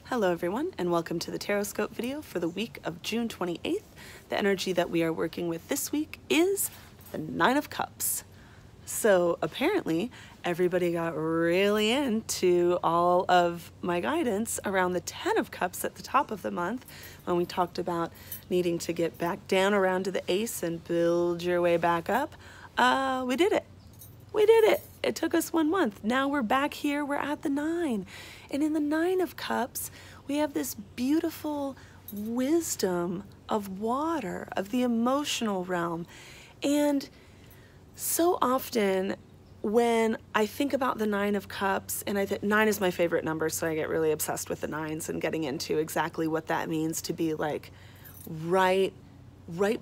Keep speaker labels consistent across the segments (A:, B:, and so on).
A: Hello everyone, and welcome to the Tarotscope video for the week of June 28th. The energy that we are working with this week is the Nine of Cups. So apparently everybody got really into all of my guidance around the 10 of Cups at the top of the month when we talked about needing to get back down around to the Ace and build your way back up. We did it. We did it. It took us 1 month. Now we're back here, we're at the 9. And in the 9 of Cups, we have this beautiful wisdom of water, of the emotional realm. And so often when I think about the 9 of Cups, and I think 9 is my favorite number, so I get really obsessed with the 9s and getting into exactly what that means to be like right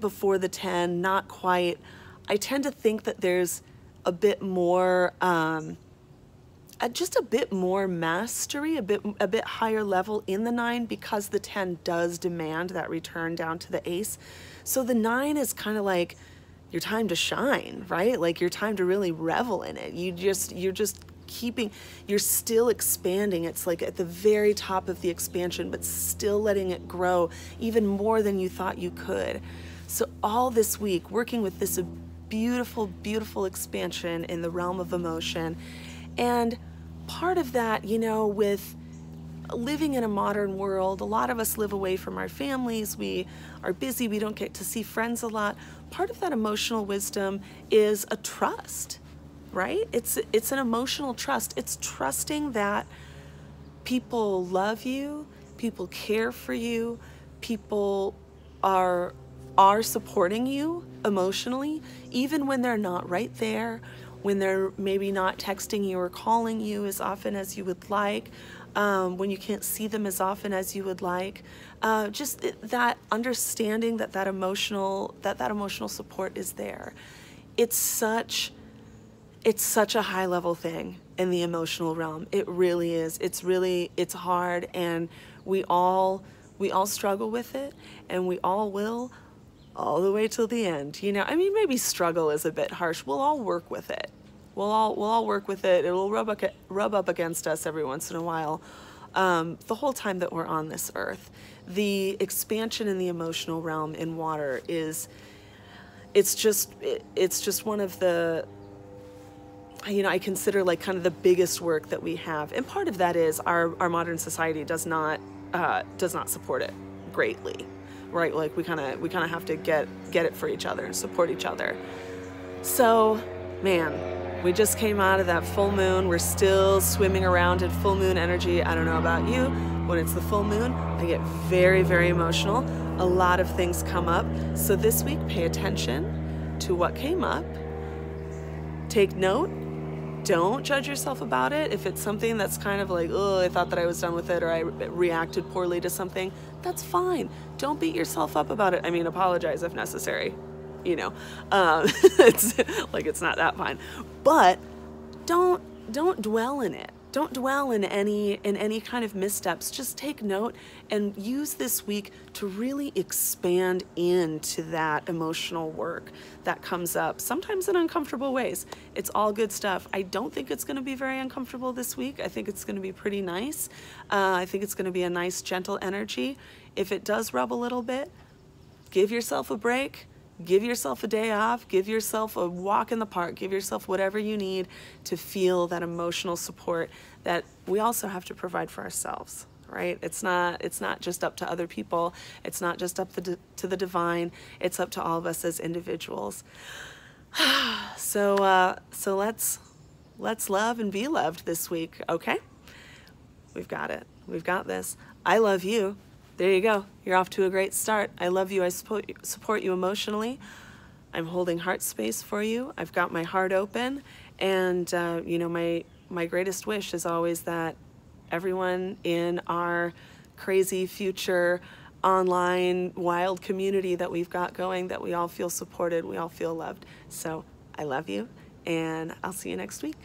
A: before the 10, not quite. I tend to think that there's a bit more, just a bit more mastery, a bit higher level in the 9 because the 10 does demand that return down to the Ace. So the 9 is kind of like your time to shine, right? Like your time to really revel in it. You're just keeping, you're still expanding. It's like at the very top of the expansion, but still letting it grow even more than you thought you could. So all this week, working with this beautiful, beautiful expansion in the realm of emotion. And part of that, you know, with living in a modern world, a lot of us live away from our families, we are busy, we don't get to see friends a lot. Part of that emotional wisdom is a trust, right? It's an emotional trust. It's trusting that people love you, people care for you, people are supporting you emotionally, even when they're not right there, when they're maybe not texting you or calling you as often as you would like, when you can't see them as often as you would like. Just that understanding that that emotional support is there. It's such a high level thing in the emotional realm. It really is. It's hard, and we all struggle with it, and we all will, all the way till the end. You know, I mean, maybe struggle is a bit harsh. We'll all work with it. We'll all work with it. It'll rub up against us every once in a while. The whole time that we're on this earth, the expansion in the emotional realm in water it's just one of the, you know, I consider like kind of the biggest work that we have. And part of that is our modern society does not support it greatly. Right, like we kind of have to get it for each other and support each other. So, man, we just came out of that full moon. We're still swimming around in full moon energy. I don't know about you. When it's the full moon, I get very, very emotional. A lot of things come up. So this week, pay attention to what came up. Take note. Don't judge yourself about it. If it's something that's kind of like, oh, I thought that I was done with it, or I reacted poorly to something, that's fine. Don't beat yourself up about it. I mean, apologize if necessary, you know. It's like, it's not that fine. But don't dwell in it. Don't dwell in any kind of missteps. Just take note and use this week to really expand into that emotional work that comes up, sometimes in uncomfortable ways. It's all good stuff. I don't think it's going to be very uncomfortable this week. I think it's going to be pretty nice. I think it's going to be a nice, gentle energy. If it does rub a little bit, give yourself a break. Give yourself a day off, give yourself a walk in the park, give yourself whatever you need to feel that emotional support that we also have to provide for ourselves, right? It's not just up to other people. It's not just up to the divine. It's up to all of us as individuals. So let's love and be loved this week, okay? We've got it. We've got this. I love you. There you go. You're off to a great start. I love you. I support you emotionally. I'm holding heart space for you. I've got my heart open. And, you know, my greatest wish is always that everyone in our crazy future online wild community that we've got going, that we all feel supported, we all feel loved. So I love you, and I'll see you next week.